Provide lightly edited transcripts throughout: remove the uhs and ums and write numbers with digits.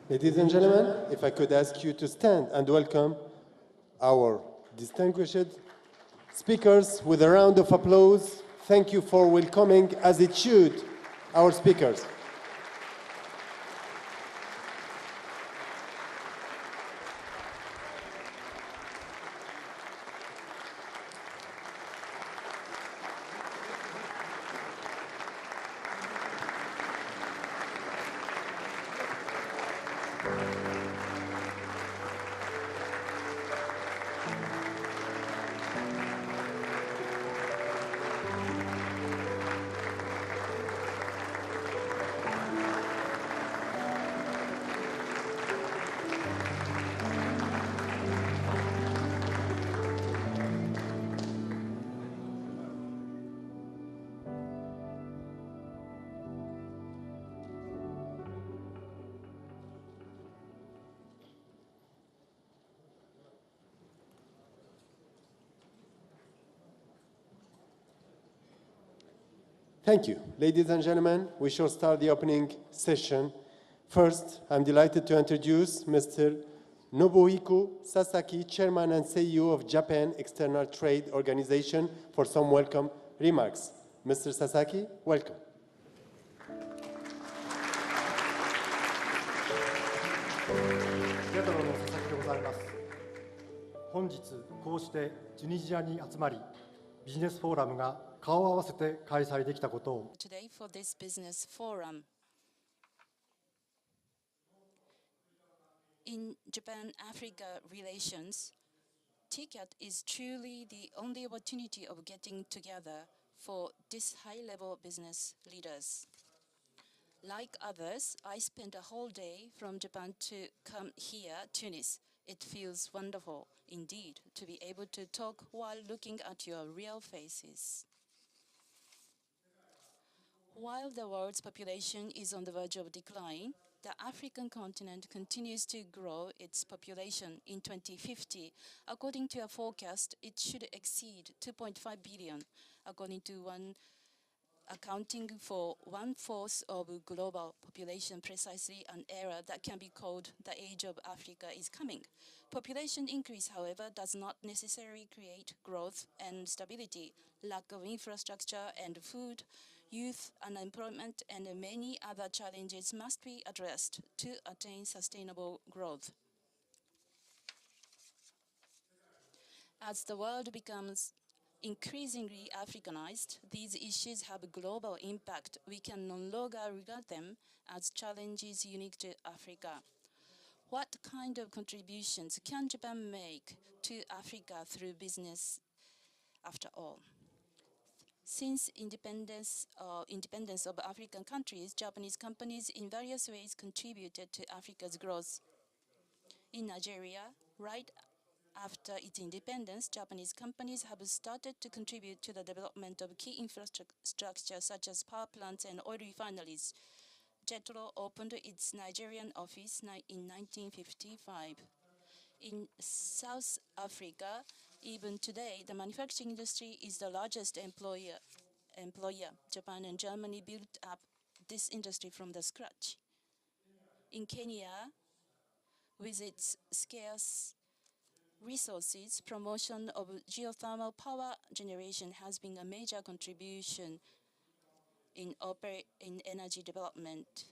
Ladies and gentlemen, if I could ask you to stand and welcome our distinguished speakers with a round of applause. Thank you for welcoming, as it should, our speakers. Thank you. Ladies and gentlemen, we shall start the opening session. First, I'm delighted to introduce Mr. Nobuhiko Sasaki, Chairman and CEO of Japan External Trade Organization, for some welcome remarks. Mr. Sasaki, welcome. ギャトロの佐々木でございます。本日こうしてチュニジアに集まり、ビジネスフォーラムが顔を合わせて開催できたことを Today for this business forum. In Japan-Africa relations, TCAT is truly the only opportunity of getting together for this high-level business leaders. Like others, I spent a whole day from Japan to come here, Tunis. It feels wonderful indeed to be able to talk while looking at your real faces. While the world's population is on the verge of decline, the African continent continues to grow its population. In 2050, according to a forecast, it should exceed 2.5 billion, according to one accounting for 1/4 of global population, precisely an era that can be called the age of Africa is coming. Population increase, however, does not necessarily create growth and stability. Lack of infrastructure and food, youth unemployment, and many other challenges must be addressed to attain sustainable growth. As the world becomes increasingly Africanized, these issues have a global impact. We can no longer regard them as challenges unique to Africa. What kind of contributions can Japan make to Africa through business after all? Since independence of African countries, Japanese companies in various ways contributed to Africa's growth. In Nigeria, right after its independence, Japanese companies have started to contribute to the development of key infrastructure such as power plants and oil refineries. JETRO opened its Nigerian office in 1955. In South Africa, even today, the manufacturing industry is the largest employer. Japan and Germany built up this industry from the scratch. In Kenya, with its scarce resources, promotion of geothermal power generation has been a major contribution in energy development.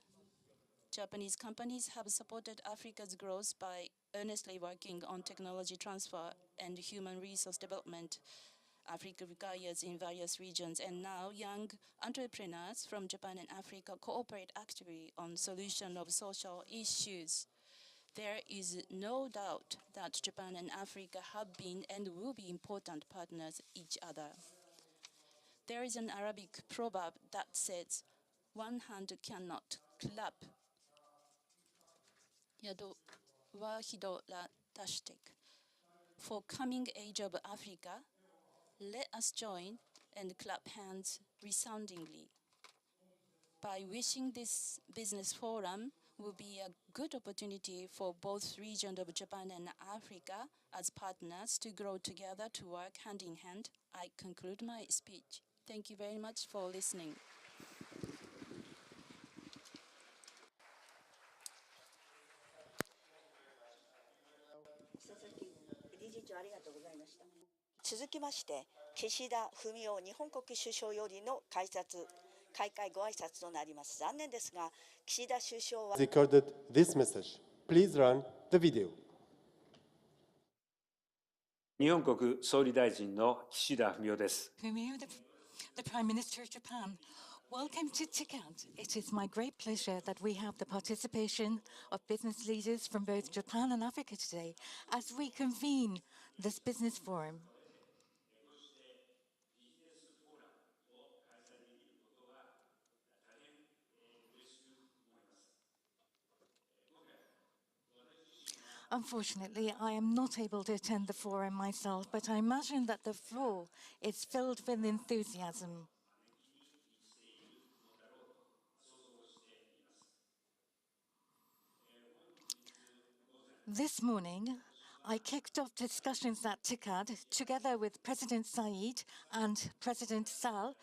Japanese companies have supported Africa's growth by earnestly working on technology transfer and human resource development Africa requires in various regions, and now young entrepreneurs from Japan and Africa cooperate actively on solution of social issues. There is no doubt that Japan and Africa have been and will be important partners each other. There is an Arabic proverb that says, "One hand cannot clap. Yado wahido la tashtek." For coming age of Africa, let us join and clap hands resoundingly. By wishing this business forum will be a good opportunity for both regions of Japan and Africa as partners to grow together, to work hand in hand, I conclude my speech. Thank you very much for listening. ありがとうございました。続きまして、岸田文雄日本国首相よりの開会ご挨拶となります。残念ですが、岸田首相は recorded this message. Please run the video. 日本国総理大臣の岸田文雄です。Fumio, the Prime Minister of Japan. Welcome to TICAD. It is my great pleasure that we have the participation of business leaders from both Japan and Africa today as we convene this business forum. Unfortunately, I am not able to attend the forum myself, but I imagine that the floor is filled with enthusiasm. This morning, I kicked off discussions at TICAD together with President Said and President Sall.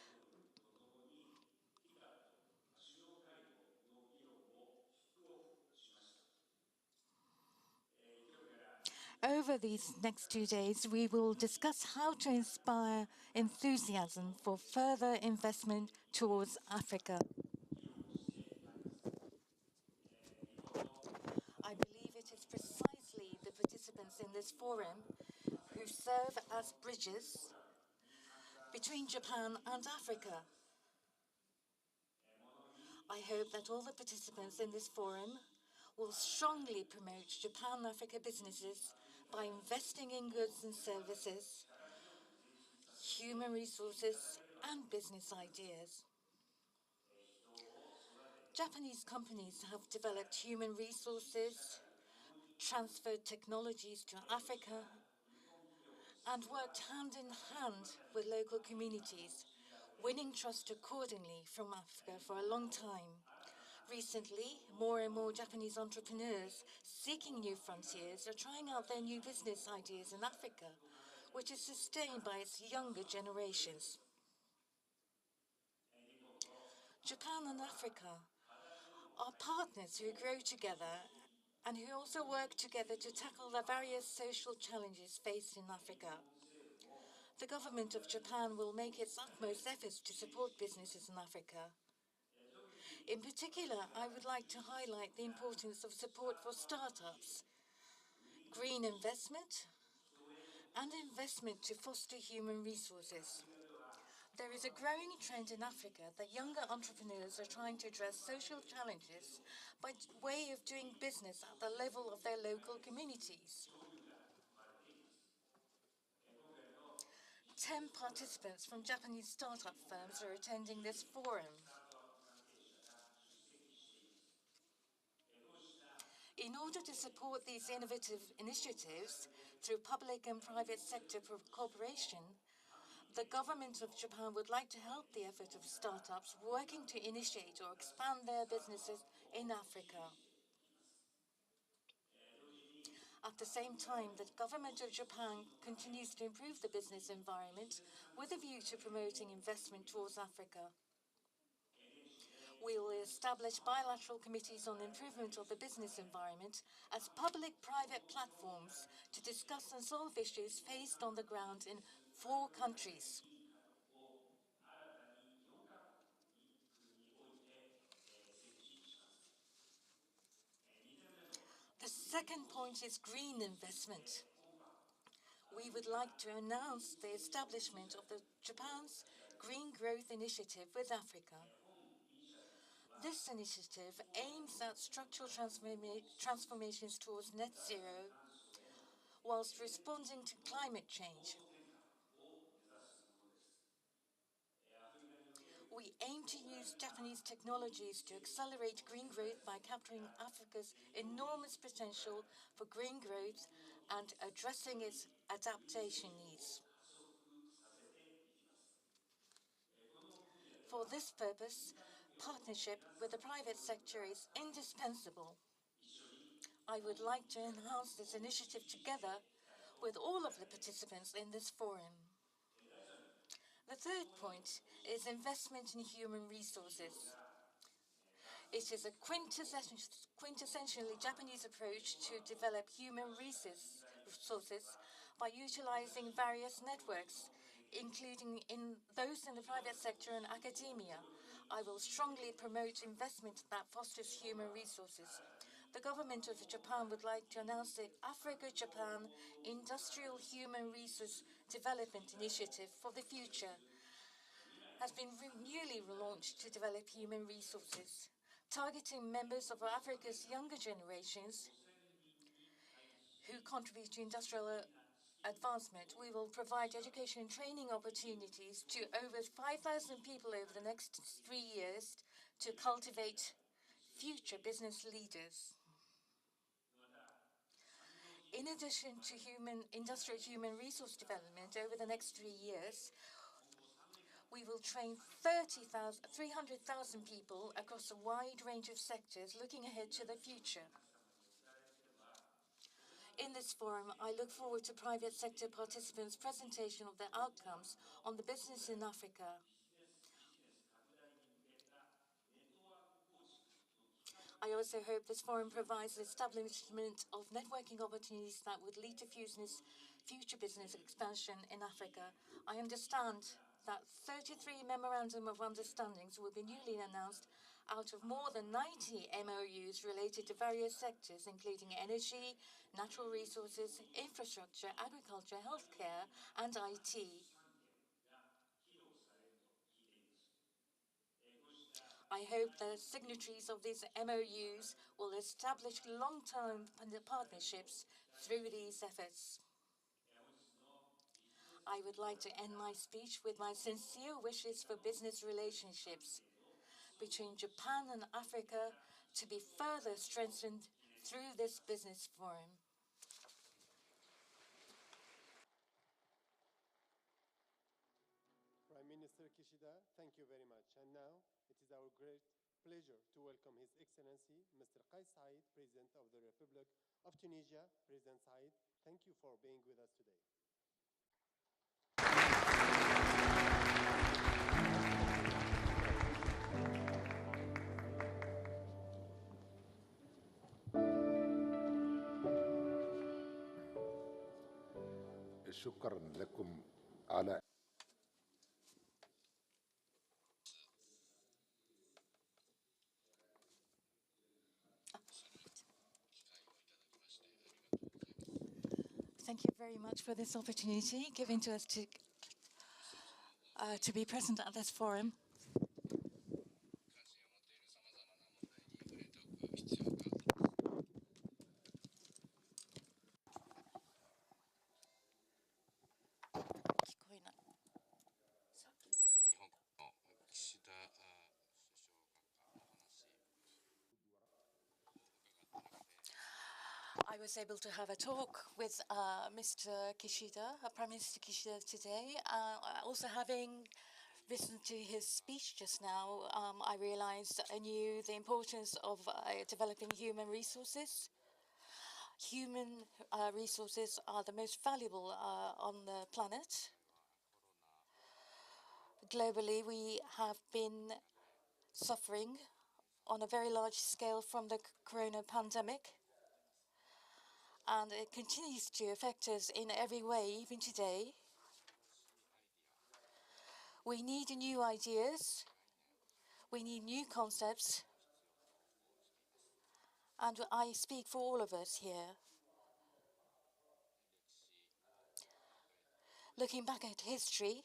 Over these next 2 days, we will discuss how to inspire enthusiasm for further investment towards Africa. I believe it is precisely the participants in this forum who serve as bridges between Japan and Africa. I hope that all the participants in this forum will strongly promote Japan-Africa businesses by investing in goods and services, human resources, and business ideas. Japanese companies have developed human resources, transferred technologies to Africa, and worked hand in hand with local communities, winning trust accordingly from Africa for a long time. Recently, more and more Japanese entrepreneurs seeking new frontiers are trying out their new business ideas in Africa, which is sustained by its younger generations. Japan and Africa are partners who grow together and who also work together to tackle the various social challenges faced in Africa. The government of Japan will make its utmost efforts to support businesses in Africa. In particular, I would like to highlight the importance of support for startups, green investment, and investment to foster human resources. There is a growing trend in Africa that younger entrepreneurs are trying to address social challenges by way of doing business at the level of their local communities. 10 participants from Japanese startup firms are attending this forum. In order to support these innovative initiatives through public and private sector cooperation, the government of Japan would like to help the effort of startups working to initiate or expand their businesses in Africa. At the same time, the government of Japan continues to improve the business environment with a view to promoting investment towards Africa. We will establish bilateral committees on improvement of the business environment as public-private platforms to discuss and solve issues faced on the ground in 4 countries. The second point is green investment. We would like to announce the establishment of Japan's Green Growth Initiative with Africa. This initiative aims at structural transformations towards net zero whilst responding to climate change. We aim to use Japanese technologies to accelerate green growth by capturing Africa's enormous potential for green growth and addressing its adaptation needs. For this purpose, partnership with the private sector is indispensable. I would like to enhance this initiative together with all of the participants in this forum. The third point is investment in human resources. It is a quintessentially Japanese approach to develop human resources by utilizing various networks, including those in the private sector and academia. I will strongly promote investment that fosters human resources. The government of Japan would like to announce the Africa-Japan Industrial Human Resource Development Initiative for the future. Has been newly relaunched to develop human resources, targeting members of Africa's younger generations who contribute to industrial advancement. We will provide education and training opportunities to over 5,000 people over the next 3 years to cultivate future business leaders. In addition to industrial human resource development over the next 3 years, we will train 300,000 people across a wide range of sectors looking ahead to the future. In this forum, I look forward to private sector participants' presentation of their outcomes on the business in Africa. I also hope this forum provides the establishment of networking opportunities that would lead to future business expansion in Africa. I understand that 33 memorandum of understandings will be newly announced out of more than 90 MOUs related to various sectors, including energy, natural resources, infrastructure, agriculture, healthcare, and IT. I hope the signatories of these MOUs will establish long-term partnerships through these efforts. I would like to end my speech with my sincere wishes for business relationships between Japan and Africa to be further strengthened through this business forum. Prime Minister Kishida, thank you very much. And now it is our great pleasure to welcome His Excellency Mr. Kais Saied, President of the Republic of Tunisia. President Saied, thank you for being with us today. شكرا لكم على Thank you very much for this opportunity given to us to be present at this forum. I was able to have a talk with Mr. Kishida, Prime Minister Kishida today. Also having listened to his speech just now, I realized anew the importance of developing human resources. Human resources are the most valuable on the planet. Globally, we have been suffering on a very large scale from the corona pandemic. And it continues to affect us in every way, even today. We need new ideas. We need new concepts. And I speak for all of us here. Looking back at history,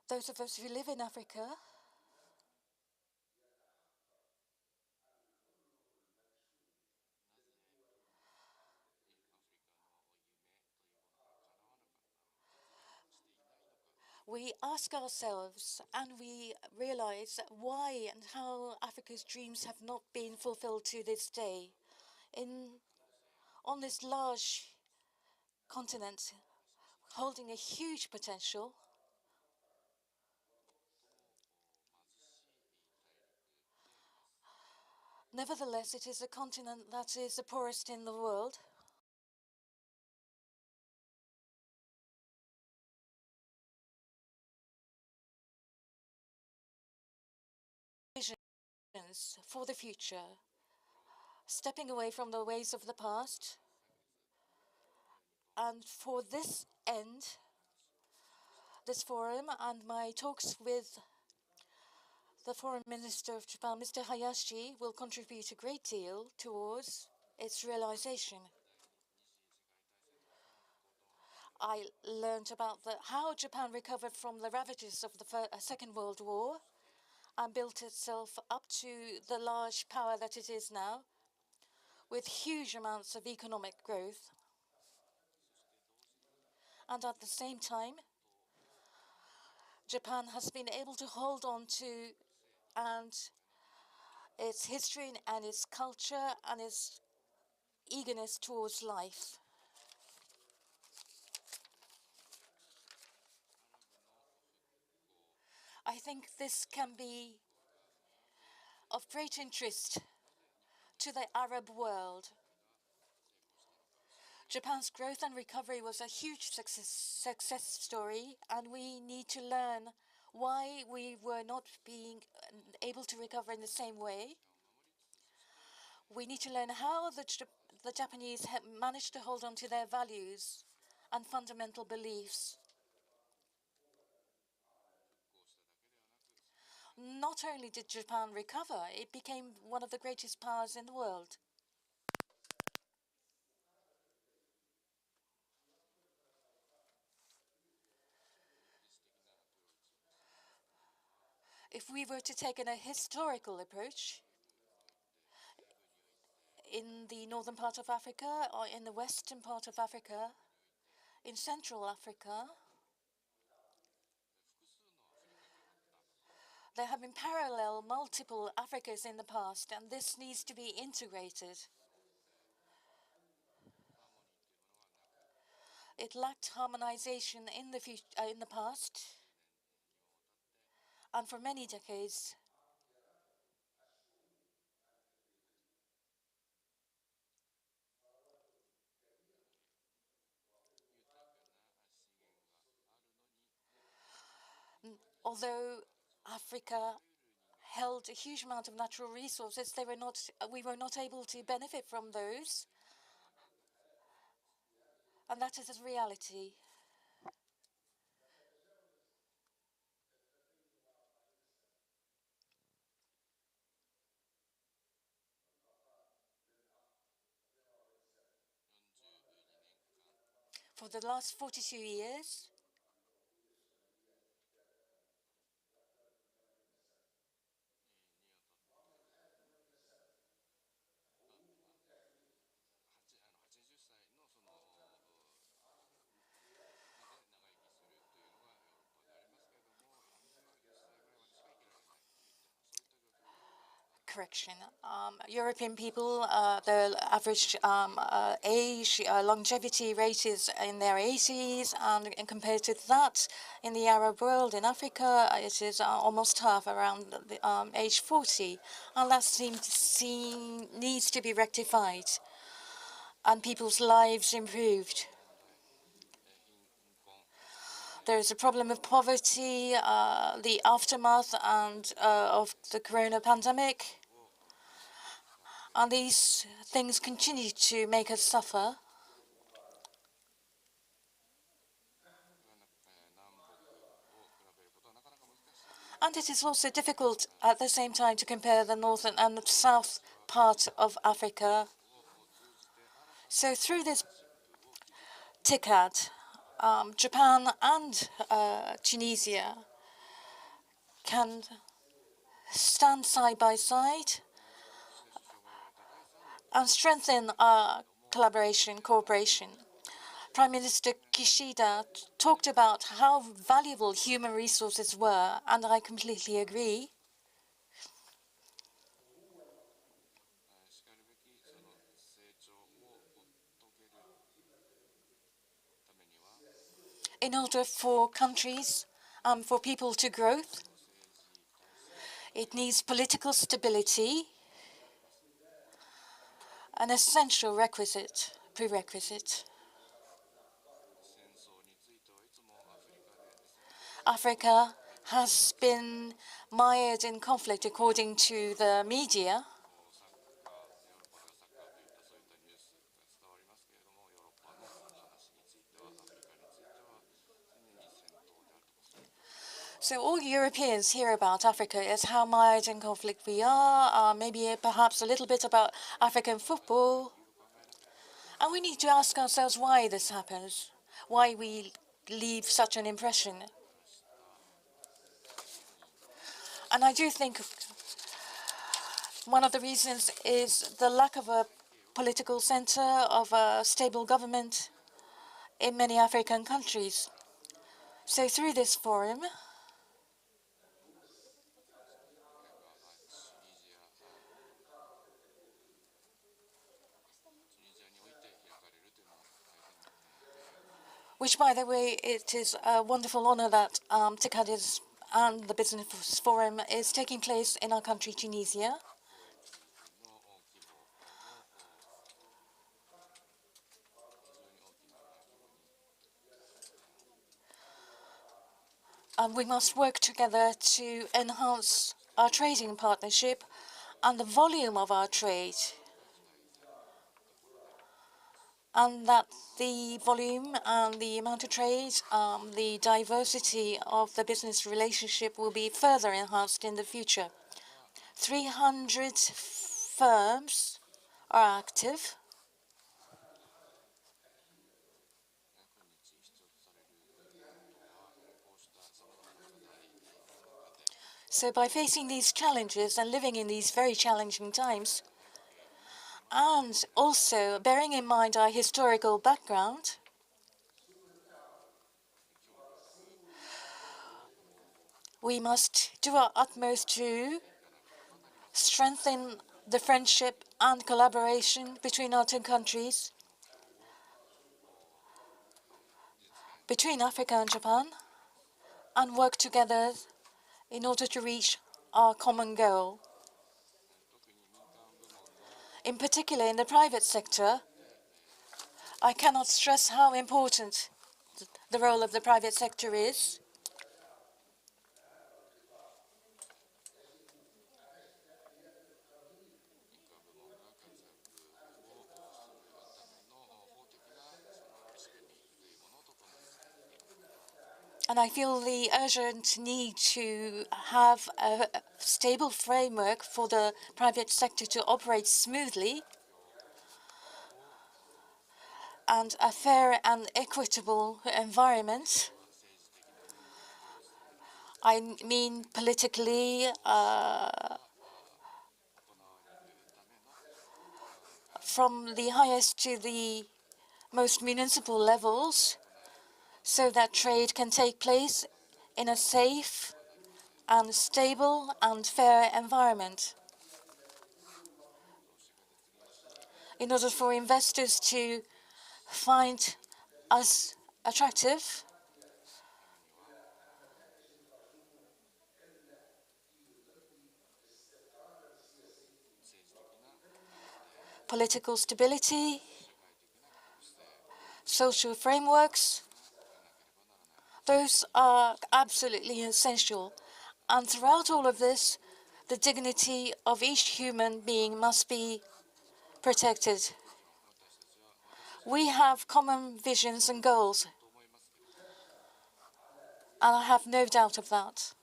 those of us who live in Africa we ask ourselves and we realize why and how Africa's dreams have not been fulfilled to this day. On this large continent, holding a huge potential, nevertheless, it is a continent that is the poorest in the world. lessons for the future, stepping away from the ways of the past. And for this end, this forum and my talks with the Foreign Minister of Japan, Mr. Hayashi, will contribute a great deal towards its realization. I learned about how Japan recovered from the ravages of the Second World War and built itself up to the large power that it is now, with huge amounts of economic growth. And at the same time, Japan has been able to hold on to its history and its culture and its eagerness towards life. I think this can be of great interest to the Arab world. Japan's growth and recovery was a huge success story, and we need to learn why we were not being able to recover in the same way. We need to learn how the Japanese have managed to hold on to their values and fundamental beliefs. Not only did Japan recover, it became one of the greatest powers in the world. If we were to take a historical approach, in the northern part of Africa or in the western part of Africa, in Central Africa, there have been parallel multiple Africas in the past, and this needs to be integrated. It lacked harmonization in the past, and for many decades, although Africa held a huge amount of natural resources, we were not able to benefit from those, and that is a reality. For the last 42 years, correction. European people, the average age, longevity rate is in their 80s, and compared to that, in the Arab world, in Africa, it is almost half, around the, age 40. And that needs to be rectified, and people's lives improved. There is a problem of poverty, the aftermath of the corona pandemic. And these things continue to make us suffer. And it is also difficult at the same time to compare the northern and the south part of Africa. So through this TICAD, Japan and Tunisia can stand side by side and strengthen our cooperation. Prime Minister Kishida talked about how valuable human resources were, and I completely agree. In order for countries, for people to grow, it needs political stability, an essential prerequisite. Africa has been mired in conflict according to the media. So all Europeans hear about Africa is how mired in conflict we are, maybe perhaps a little bit about African football. And we need to ask ourselves why this happens, why we leave such an impression. And I do think one of the reasons is the lack of a political center, of a stable government in many African countries. So through this forum, which, by the way, it is a wonderful honor that TICADIS and the Business Forum is taking place in our country, Tunisia. And we must work together to enhance our trading partnership and the volume of our trade. And that the volume and the amount of trade, the diversity of the business relationship will be further enhanced in the future. 300 firms are active. So by facing these challenges and living in these very challenging times, and also bearing in mind our historical background, we must do our utmost to strengthen the friendship and collaboration between our two countries, between Africa and Japan, and work together in order to reach our common goal. In particular, in the private sector, I cannot stress how important the role of the private sector is. And I feel the urgent need to have a stable framework for the private sector to operate smoothly, and a fair and equitable environment. I mean politically, from the highest to the most municipal levels, so that trade can take place in a safe and stable and fair environment. In order for investors to find us attractive, political stability, social frameworks, those are absolutely essential. And throughout all of this, the dignity of each human being must be protected. We have common visions and goals, and I have no doubt of that.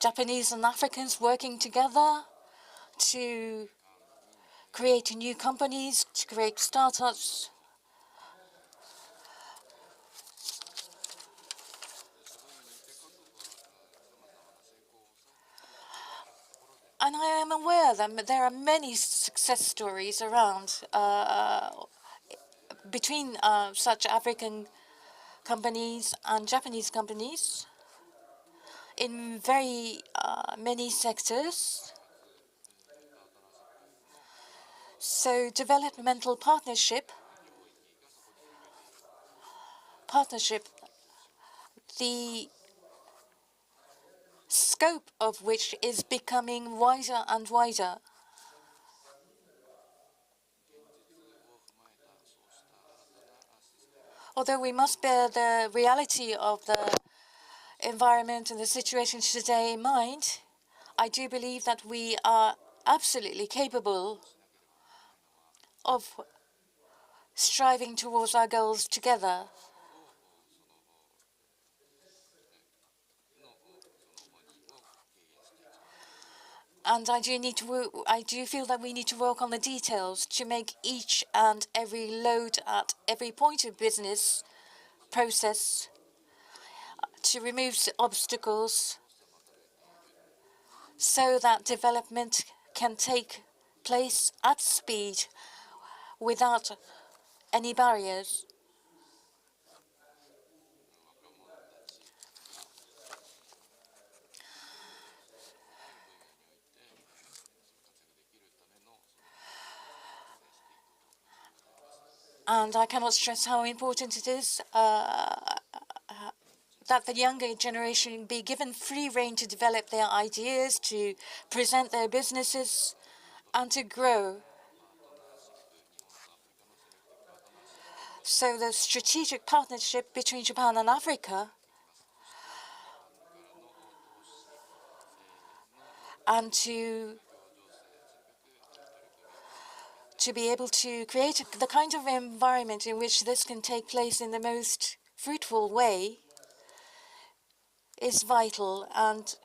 Japanese and Africans working together to create new companies, to create startups. And I am aware that there are many success stories around between such African companies and Japanese companies in very many sectors. So developmental partnership, the scope of which is becoming wider and wider. although we must bear the reality of the environment and the situation today in mind, I do believe that we are absolutely capable of striving towards our goals together. And I do feel that we need to work on the details to make each and every load at every point of business process, to remove obstacles so that development can take place at speed without any barriers. And I cannot stress how important it is that the younger generation be given free rein to develop their ideas, to present their businesses, and to grow. So the strategic partnership between Japan and Africa, and to be able to create the kind of environment in which this can take place in the most fruitful way is vital, and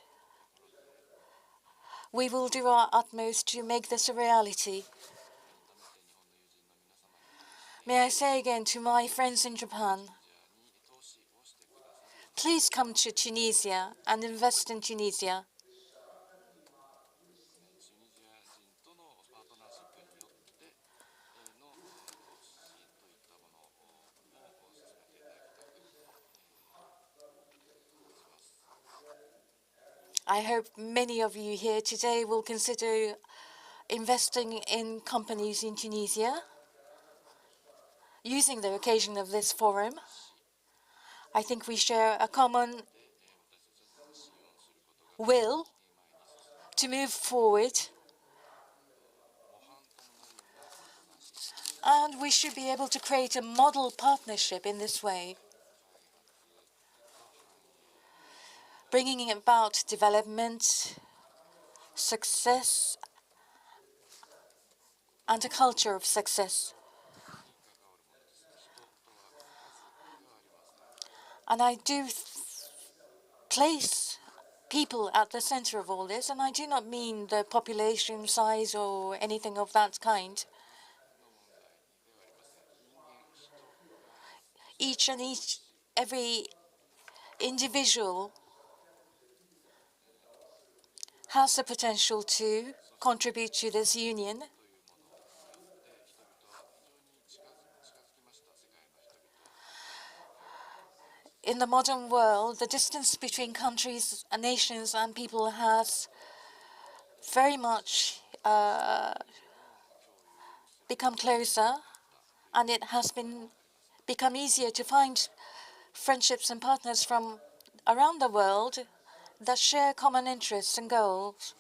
we will do our utmost to make this a reality. May I say again to my friends in Japan, please come to Tunisia and invest in Tunisia. I hope many of you here today will consider investing in companies in Tunisia, using the occasion of this forum. I think we share a common will to move forward, and we should be able to create a model partnership in this way, bringing about development, success, and a culture of success. And I do place people at the center of all this, and I do not mean the population size or anything of that kind. Every individual has the potential to contribute to this union. In the modern world, the distance between countries and nations and people has very much become closer, and it has become easier to find friendships and partners from around the world that share common interests and goals.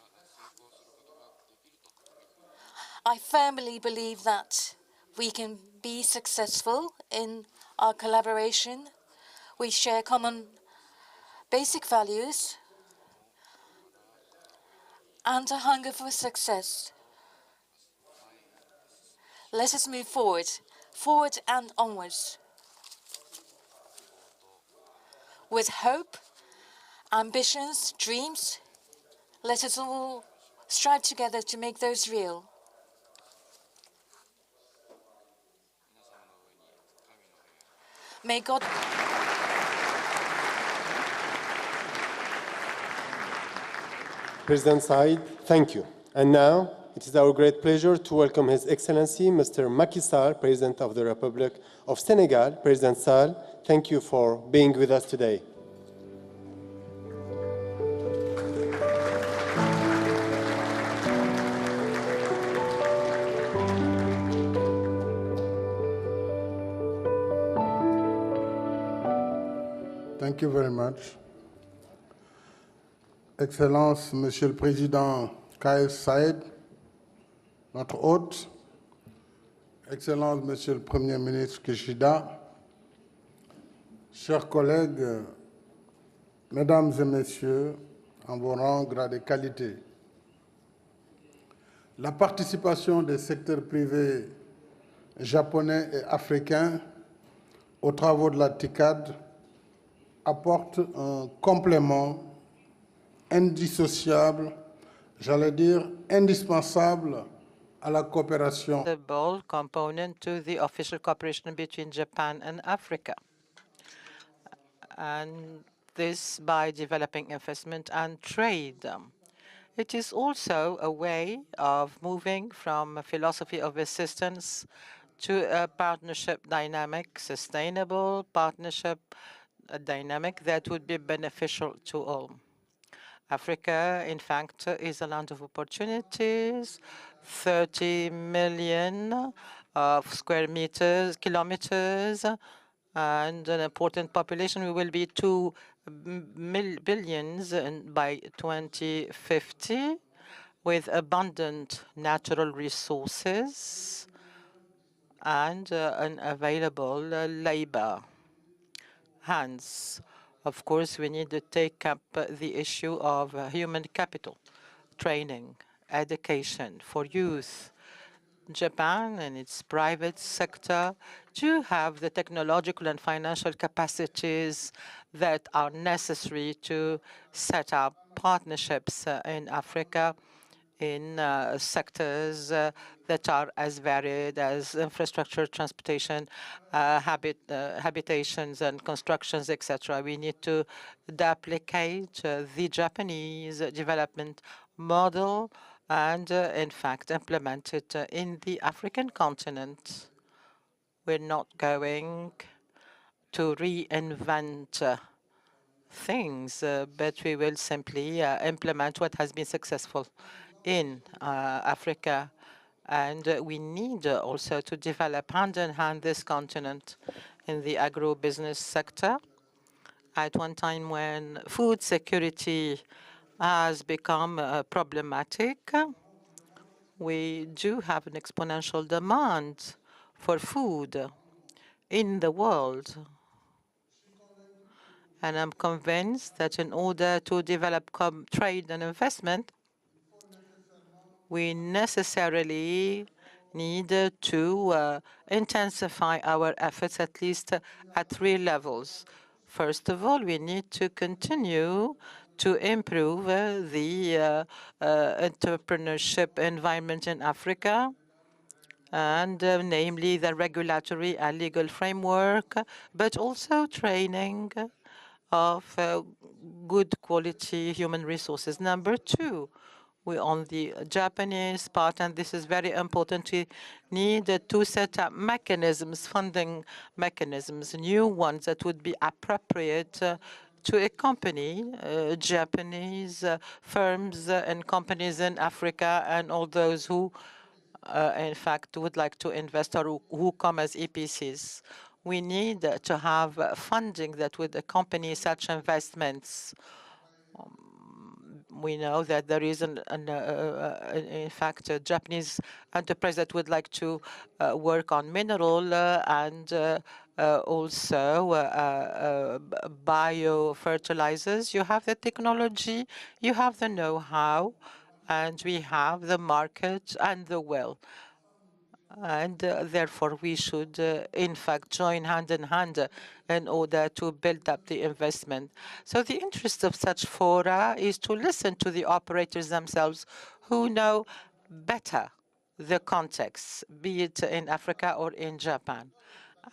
I firmly believe that we can be successful in our collaboration. We share common basic values and a hunger for success. Let us move forward, forward and onwards, with hope, ambitions, dreams. Let us all strive together to make those real. May God... President Said, thank you. And now, it is our great pleasure to welcome His Excellency, Mr. Macky Sall, President of the Republic of Senegal. President Sall, thank you for being with us today. Thank you very much. Excellence, Monsieur le Président Kais Saïed, notre hôte, Excellence, Monsieur le Premier ministre Kishida, chers collègues, mesdames et messieurs, en vos rangs, grades et qualités, la participation des secteurs privés japonais et africains aux travaux de la TICAD apporte un complément indissociable, j'allais dire indispensable, à la coopération. The bold component to the official cooperation between Japan and Africa. And this by developing investment and trade. It is also a way of moving from a philosophy of assistance to a partnership dynamic, sustainable partnership dynamic that would be beneficial to all. Africa, in fact, is a land of opportunities, 30 million of square kilometers, and an important population. We will be 2 billion by 2050 with abundant natural resources and an available labor. Hence, of course, we need to take up the issue of human capital, training, education for youth. Japan and its private sector do have the technological and financial capacities that are necessary to set up partnerships in Africa in sectors that are as varied as infrastructure, transportation, habitations and constructions, etc. We need to duplicate the Japanese development model and, in fact, implement it in the African continent. We're not going to reinvent things, but we will simply implement what has been successful in Africa. And we need also to develop hand in hand this continent in the agro-business sector. At one time when food security has become problematic, we do have an exponential demand for food in the world. And I'm convinced that in order to develop trade and investment, we necessarily need to intensify our efforts at least at 3 levels. First of all, we need to continue to improve the entrepreneurship environment in Africa, and namely the regulatory and legal framework, but also training of good quality human resources. Number 2, we on the Japanese part, and this is very important, we need to set up mechanisms, funding mechanisms, new ones that would be appropriate to accompany Japanese firms and companies in Africa and all those who in fact, would like to invest or who come as EPCs. We need to have funding that would accompany such investments. We know that there is, in fact, a Japanese enterprise that would like to work on mineral and also biofertilizers. You have the technology, you have the know-how, and we have the market and the will. And therefore, we should, in fact, join hand in hand in order to build up the investment. So the interest of such fora is to listen to the operators themselves who know better the context, be it in Africa or in Japan.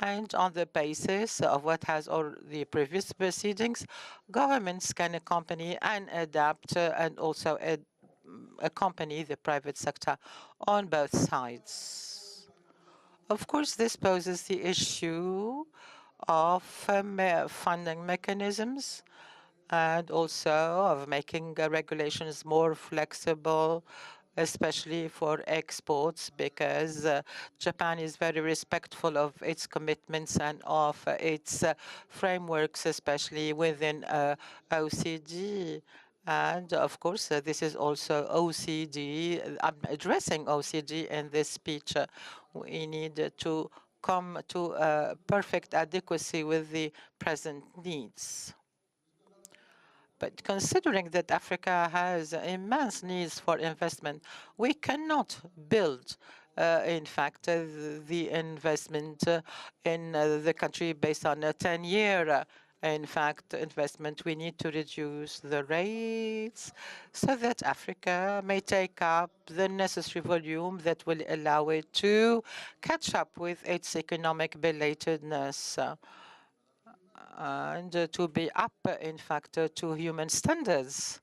And on the basis of what has all the previous proceedings, governments can accompany and adapt and also accompany the private sector on both sides. Of course, this poses the issue of funding mechanisms and also of making regulations more flexible, especially for exports, because Japan is very respectful of its commitments and of its frameworks, especially within OECD. And of course, this is also OECD. I'm addressing OECD in this speech. We need to come to perfect adequacy with the present needs. But considering that Africa has immense needs for investment, we cannot build, in fact, the investment in the country based on a 10-year in fact, investment. We need to reduce the rates so that Africa may take up the necessary volume that will allow it to catch up with its economic belatedness and to be up, in fact, to human standards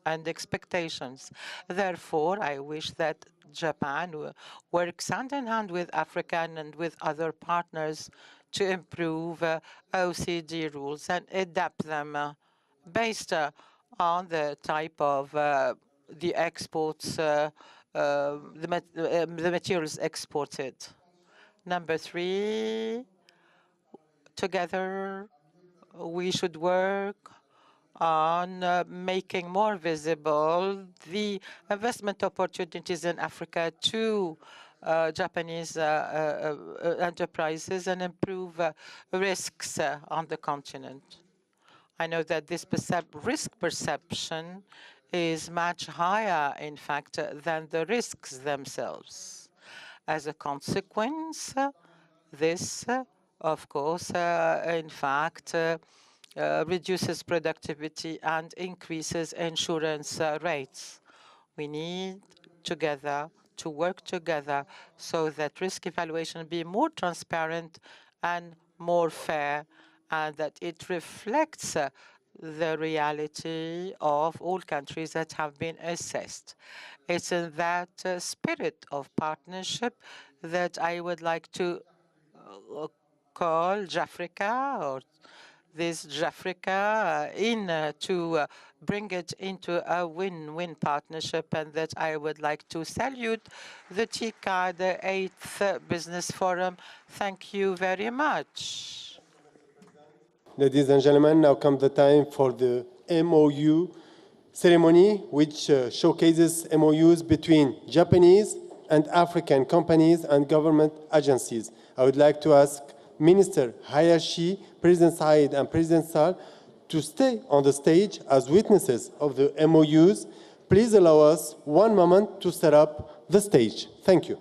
and expectations. Therefore, I wish that Japan works hand in hand with Africa and with other partners to improve OECD rules and adapt them based on the type of the exports, the materials exported. Number 3, together we should work on making more visible the investment opportunities in Africa to Japanese enterprises and improve risks on the continent. I know that this risk perception is much higher, in fact, than the risks themselves. As a consequence, this, of course, in fact, reduces productivity and increases insurance rates. We need to work together so that risk evaluation be more transparent and more fair, and that it reflects the reality of all countries that have been assessed. It's in that spirit of partnership that I would like to call Jafrica, or this Jafrica to bring it into a win-win partnership, and that I would like to salute the TICA, the 8th Business Forum. Thank you very much. Ladies and gentlemen, now comes the time for the MOU ceremony, which showcases MOUs between Japanese and African companies and government agencies. I would like to ask Minister Hayashi, President Said, and President Sall to stay on the stage as witnesses of the MOUs. Please allow us one moment to set up the stage. Thank you.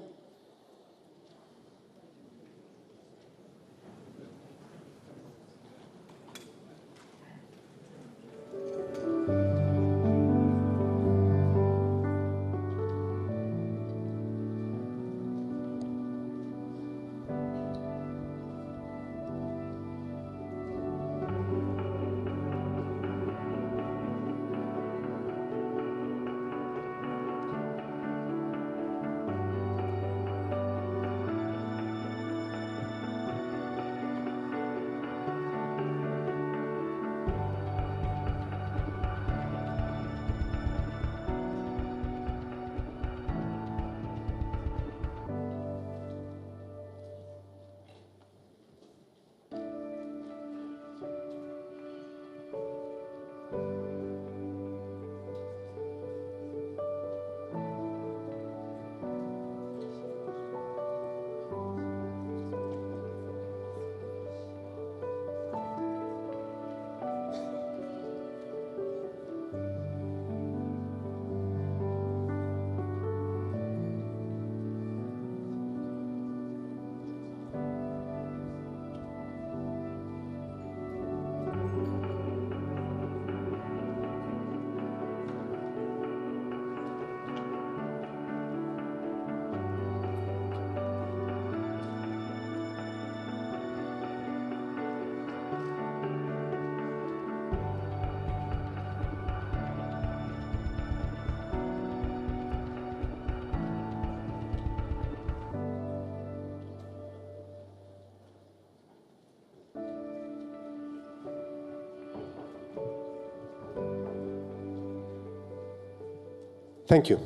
Thank you.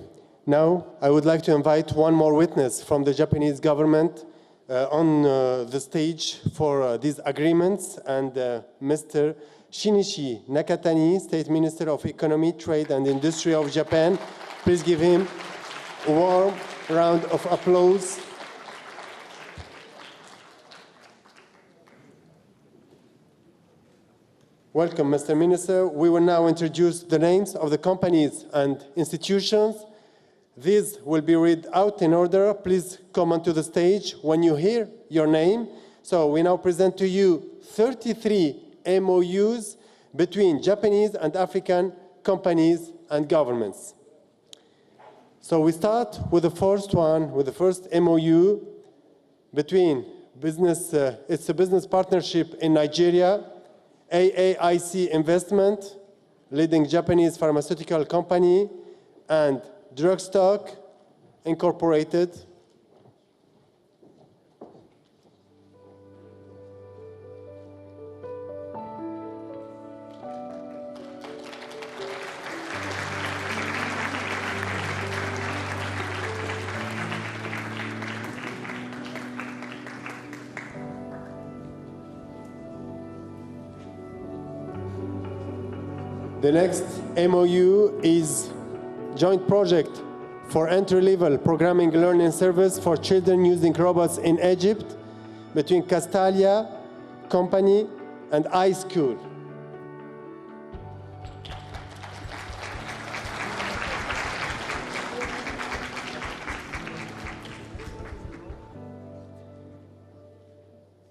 Now, I would like to invite one more witness from the Japanese government on the stage for these agreements, and Mr. Shinichi Nakatani, State Minister of Economy, Trade and Industry of Japan. Please give him a warm round of applause. Welcome, Mr. Minister. We will now introduce the names of the companies and institutions. These will be read out in order. Please come onto the stage when you hear your name. So we now present to you 33 MOUs between Japanese and African companies and governments. So we start with the first one, with the first MOU between it's a business partnership in Nigeria, AAIC Investment, leading Japanese pharmaceutical company, and Drugstock Incorporated. The next MOU is joint project for entry-level programming learning service for children using robots in Egypt between Castalia Company and iSchool.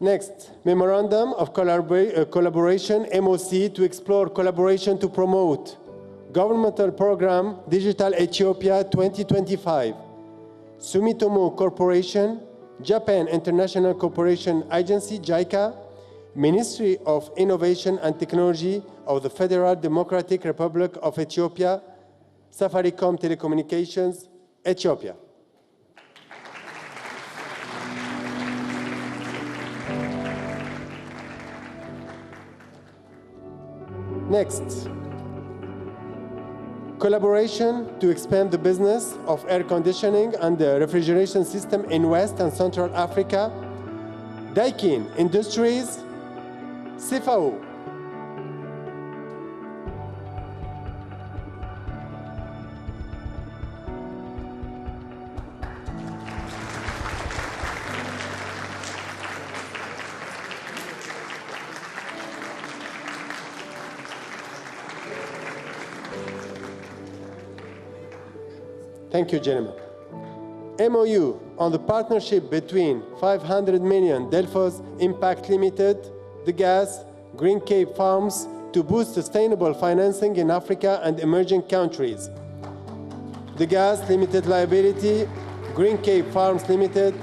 Next, Memorandum of Collaboration, MOC, to explore collaboration to promote governmental program Digital Ethiopia 2025. Sumitomo Corporation, Japan International Cooperation Agency, JICA, Ministry of Innovation and Technology of the Federal Democratic Republic of Ethiopia, Safaricom Telecommunications, Ethiopia. Next, collaboration to expand the business of air conditioning and the refrigeration system in West and Central Africa, Daikin Industries, CFAO. Thank you, gentlemen. MOU on the partnership between 500 million Delphos Impact Limited, the gas, Green Cape Farms to boost sustainable financing in Africa and emerging countries. The gas limited liability, Green Cape Farms Limited,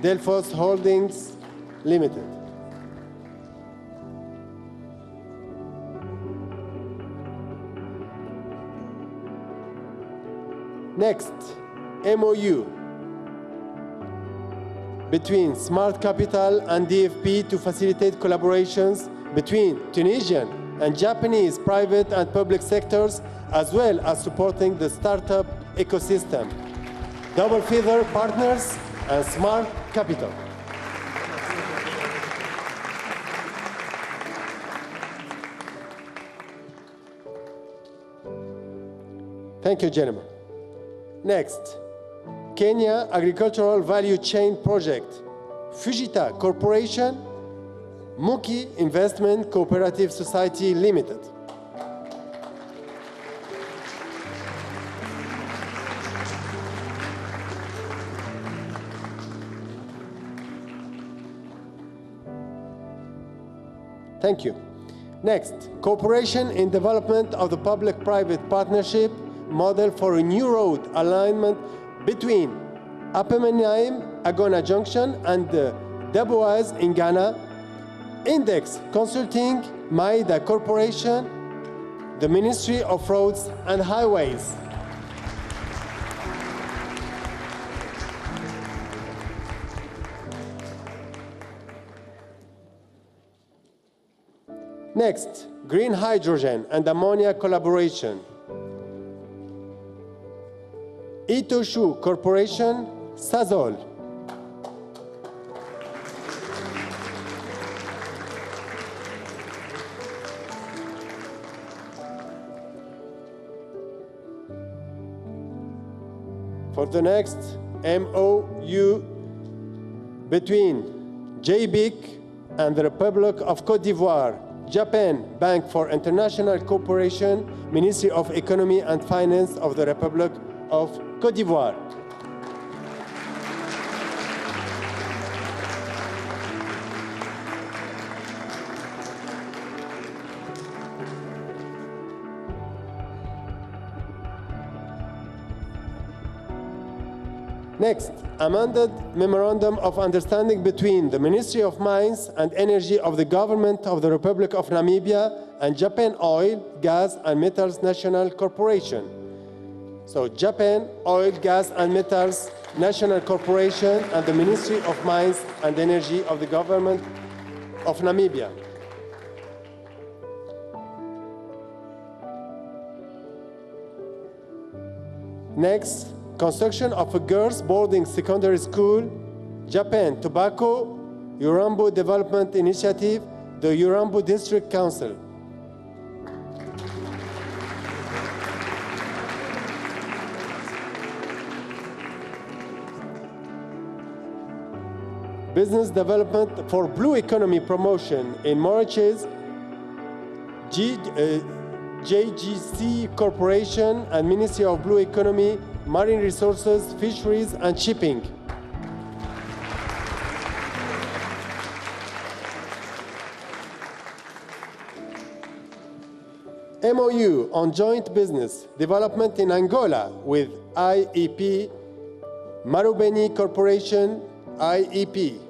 Delphos Holdings Limited. Next, MOU between Smart Capital and DFP to facilitate collaborations between Tunisian and Japanese private and public sectors, as well as supporting the startup ecosystem. Double Feather Partners and Smart Capital. Thank you, gentlemen. Next, Kenya Agricultural Value Chain Project, Fujita Corporation, Muki Investment Cooperative Society Limited. Thank you. Next, cooperation in development of the public-private partnership model for a new road alignment between Apemanaim, Agona Junction, and Daboaz in Ghana, Index Consulting, Maida Corporation, the Ministry of Roads and Highways. Next, green hydrogen and ammonia collaboration. Itoshu Corporation, Sazol. For the next MOU between JBIC and the Republic of Cote d'Ivoire, Japan Bank for International Cooperation, Ministry of Economy and Finance of the Republic of Côte d'Ivoire. Next, amended Memorandum of Understanding between the Ministry of Mines and Energy of the Government of the Republic of Namibia and Japan Oil, Gas and Metals National Corporation. So Japan Oil, Gas and Metals National Corporation and the Ministry of Mines and Energy of the Government of Namibia. Next, construction of a girls' boarding secondary school, Japan Tobacco, Urambo Development Initiative, the Urambo District Council. Business development for blue economy promotion in Mauritius, JGC Corporation and Ministry of Blue Economy, Marine Resources, Fisheries and Shipping. MOU on joint business development in Angola with IEP, Marubeni Corporation, IEP.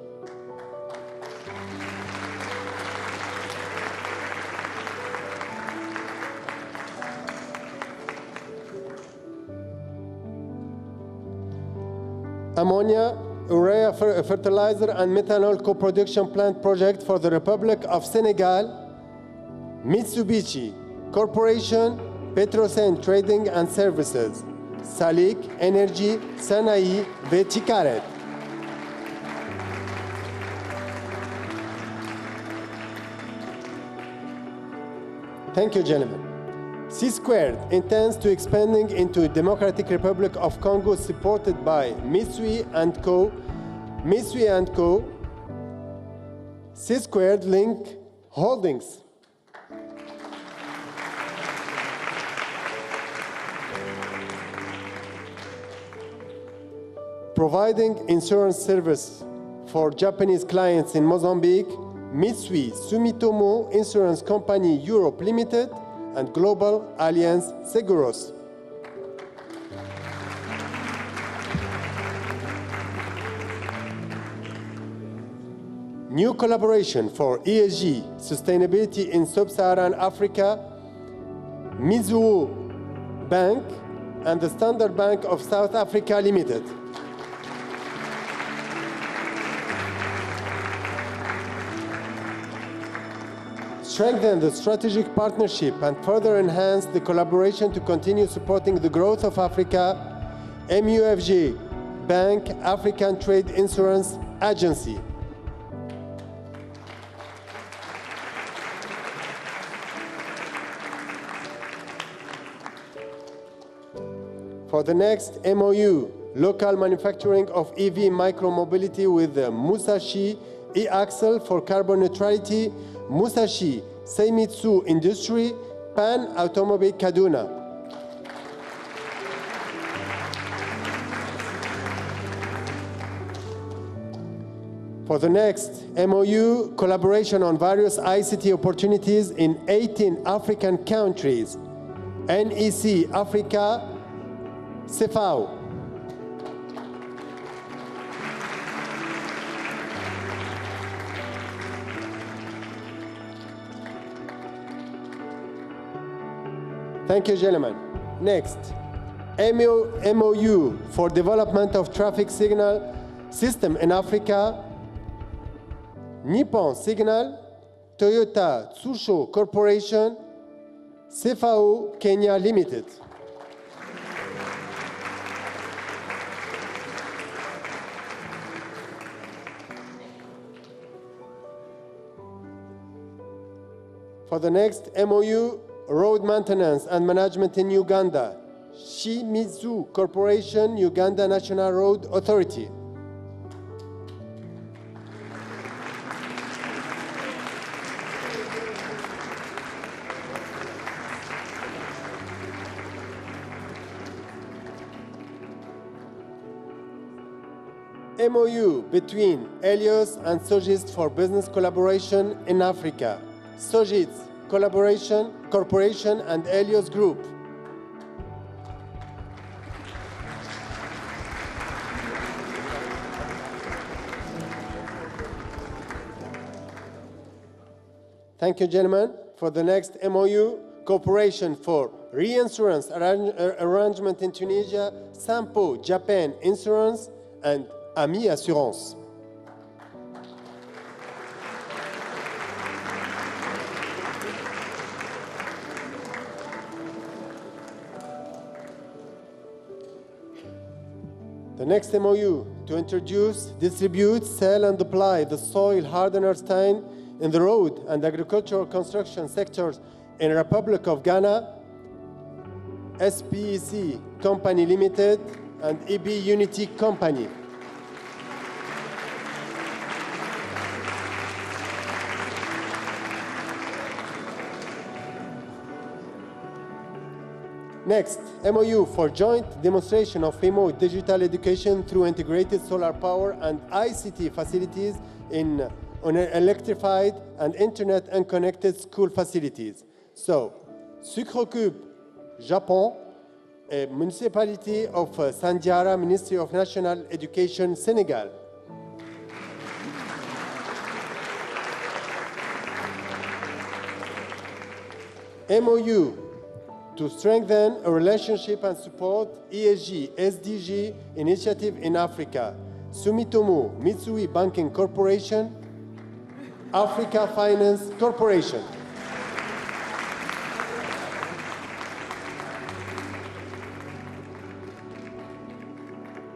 Ammonia, urea fertilizer and methanol co-production plant project for the Republic of Senegal, Mitsubishi Corporation, Petrosen Trading and Services, Salik Energy, Sana'i ve Ticaret. Thank you, gentlemen. C-Squared intends to expanding into Democratic Republic of Congo, supported by Mitsui & Co., C-Squared Link Holdings. Providing insurance service for Japanese clients in Mozambique, Mitsui Sumitomo Insurance Company Europe Limited, and Global Alliance Seguros. New collaboration for ESG sustainability in Sub-Saharan Africa, Mizuho Bank and the Standard Bank of South Africa Limited. Strengthen the strategic partnership and further enhance the collaboration to continue supporting the growth of Africa, MUFG Bank, African Trade Insurance Agency. For the next MOU, local manufacturing of EV micromobility with the Musashi e-axle for carbon neutrality, Musashi Seimitsu Industry, Pan Automobile Kaduna. For the next MOU, collaboration on various ICT opportunities in 18 African countries, NEC Africa, CFAO. Thank you, gentlemen. Next, MOU for development of traffic signal system in Africa, Nippon Signal, Toyota Tsusho Corporation, CFAO Kenya Limited. For the next MOU, road maintenance and management in Uganda, Shimizu Corporation, Uganda National Road Authority. MOU between Helios and Sogist for business collaboration in Africa. Sogist Collaboration Corporation and Helios Group. Thank you, gentlemen. For the next MOU, cooperation for reinsurance arrangement in Tunisia, Sampo Japan Insurance, and Ami Assurance. The next MOU to introduce, distribute, sell, and apply the soil hardener Stein in the road and agricultural construction sectors in the Republic of Ghana, SPEC Company Limited, and EB Unity Company. Next, MOU for joint demonstration of remote digital education through integrated solar power and ICT facilities on electrified and internet and connected school facilities. So, Sucrocube, Japan, a municipality of Sandiara, Ministry of National Education, Senegal. MOU to strengthen a relationship and support ESG, SDG initiative in Africa. Sumitomo Mitsui Banking Corporation, Africa Finance Corporation.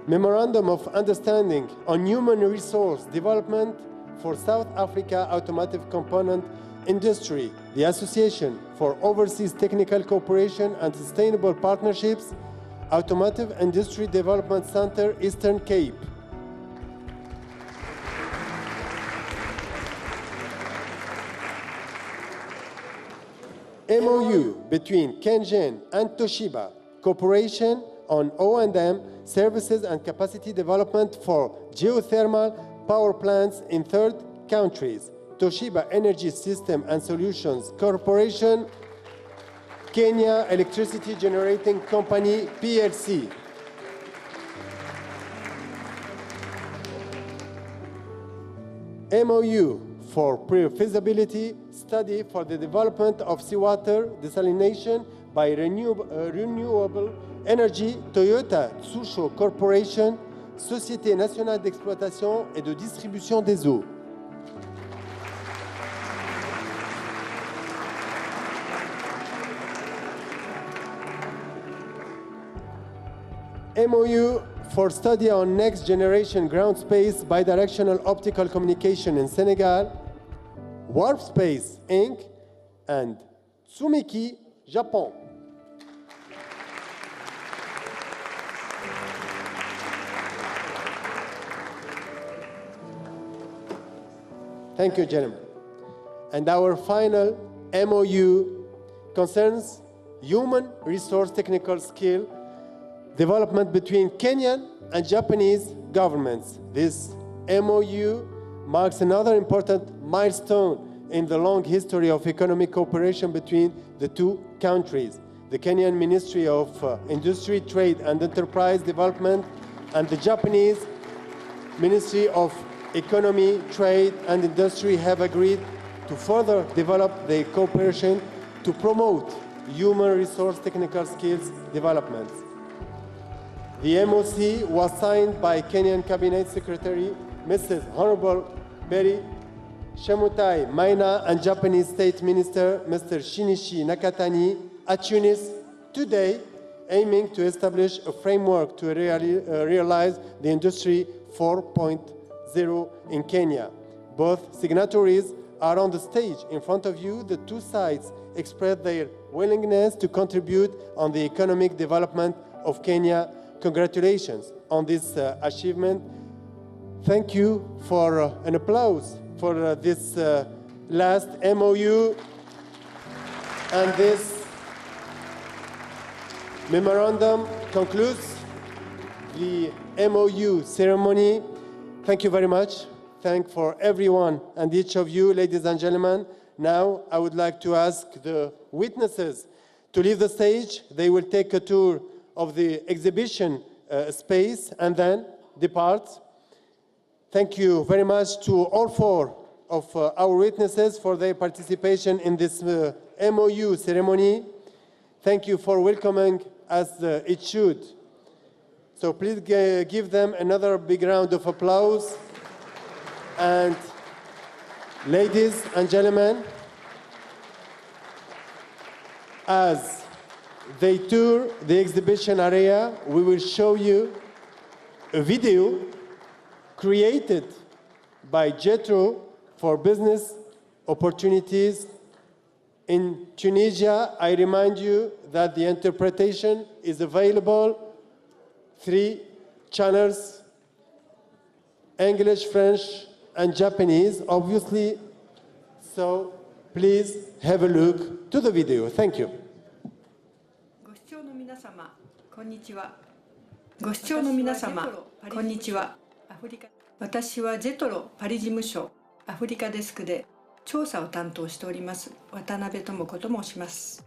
Memorandum of Understanding on Human Resource Development for South Africa Automotive Component Industry, the Association for Overseas Technical Cooperation and Sustainable Partnerships, Automotive Industry Development Center, Eastern Cape. MOU between Kengen and Toshiba, cooperation on O&M services and capacity development for geothermal power plants in third countries. Toshiba Energy System and Solutions Corporation, Kenya Electricity Generating Company, PLC. MOU for pre-feasibility study for the development of seawater desalination by renewable energy, Toyota Tsusho Corporation, Société nationale d'exploitation et de distribution des eaux. MOU for study on next generation ground space bidirectional optical communication in Senegal, Warp Space Inc. and Tsumiki, Japan. Thank you, gentlemen. And our final MOU concerns human resource technical skill development between Kenyan and Japanese governments. This MOU marks another important milestone in the long history of economic cooperation between the two countries. The Kenyan Ministry of Industry, Trade and Enterprise Development and the Japanese Ministry of Economy, Trade and Industry have agreed to further develop their cooperation to promote human resource technical skills development. The MOC was signed by Kenyan Cabinet Secretary Mrs. Honorable Betty Shemutai Maina and Japanese State Minister Mr. Shinichi Nakatani at Tunis today, aiming to establish a framework to realize the Industry 4.0 in Kenya. Both signatories are on the stage in front of you. The two sides express their willingness to contribute on the economic development of Kenya. Congratulations on this achievement. Thank you for an applause for this last MOU and this memorandum concludes the MOU ceremony. Thank you very much. Thank for everyone and each of you, ladies and gentlemen. Now, I would like to ask the witnesses to leave the stage. They will take a tour of the exhibition space and then depart. Thank you very much to all four of our witnesses for their participation in this MOU ceremony. Thank you for welcoming as it should. So please give them another big round of applause. And ladies and gentlemen, as they tour the exhibition area, we will show you a video created by Jetro for business opportunities in Tunisia. I remind you that the interpretation is available 3 channels, English, French, and Japanese, obviously. So please have a look to the video. Thank you. ご視聴の皆様、こんにちは。ご視聴の皆様、こんにちは。私はジェトロパリ事務所アフリカデスクで調査を担当しております渡辺智子と申します。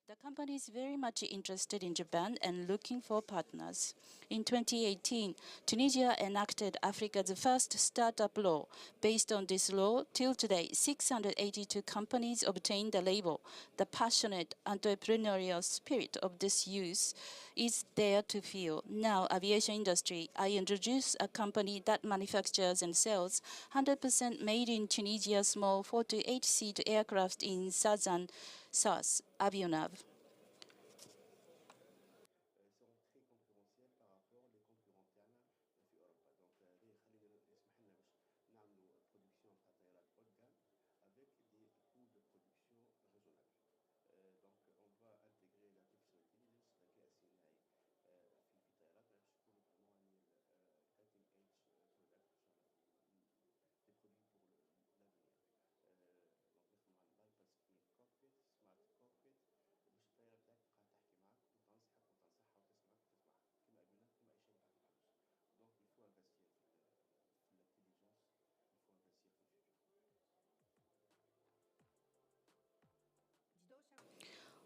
The company is very much interested in Japan and looking for partners. In 2018, Tunisia enacted Africa's first startup law. Based on this law, till today, 682 companies obtained the label. The passionate entrepreneurial spirit of this youth is there to feel. Now, aviation industry, I introduce a company that manufactures and sells 100% made in Tunisia small 4 to 8 seat aircraft in southern South, Avionav.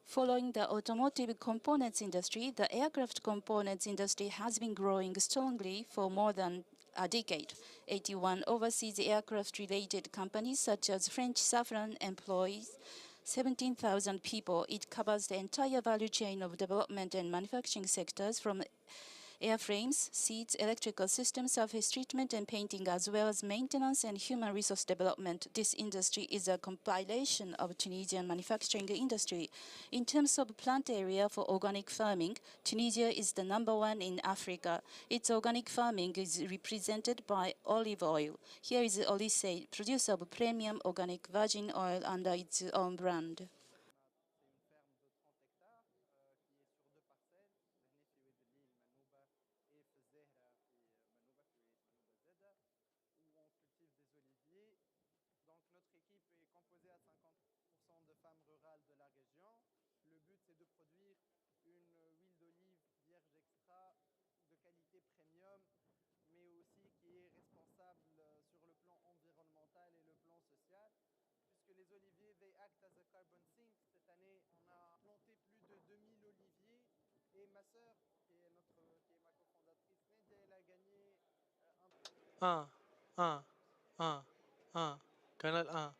Following the automotive components industry, the aircraft components industry has been growing strongly for more than a decade. 81 overseas aircraft-related companies such as French Safran employs 17,000 people. It covers the entire value chain of development and manufacturing sectors from airframes, seats, electrical systems, surface treatment and painting, as well as maintenance and human resource development. This industry is a compilation of Tunisian manufacturing industry. In terms of plant area for organic farming, Tunisia is the #1 in Africa. Its organic farming is represented by olive oil. Here is Olysee, producer of premium organic virgin oil under its own brand. Donc notre équipe est composée à 50% de femmes rurales de la région. Le but c'est de produire une huile d'olive vierge extra de qualité premium, mais aussi qui est responsable sur le plan environnemental et le plan social. Puisque les oliviers, they act as a carbon sink. Cette année, on a planté plus de 2000 oliviers. Et ma sœur, qui est ma cofondatrice, Nadia, elle a gagné Colonel 1.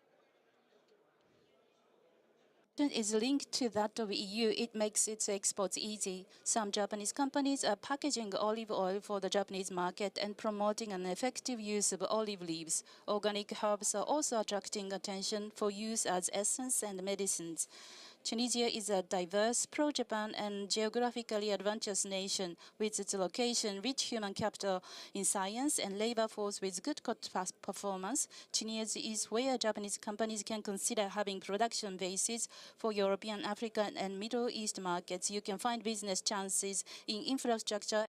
Is linked to that of EU. It makes its exports easy. Some Japanese companies are packaging olive oil for the Japanese market and promoting an effective use of olive leaves. Organic herbs are also attracting attention for use as essence and medicines. Tunisia is a diverse, pro-Japan and geographically advantageous nation with its location, rich human capital in science and labor force with good cost performance. Tunisia is where Japanese companies can consider having production bases for European, African and Middle East markets. You can find business chances in infrastructure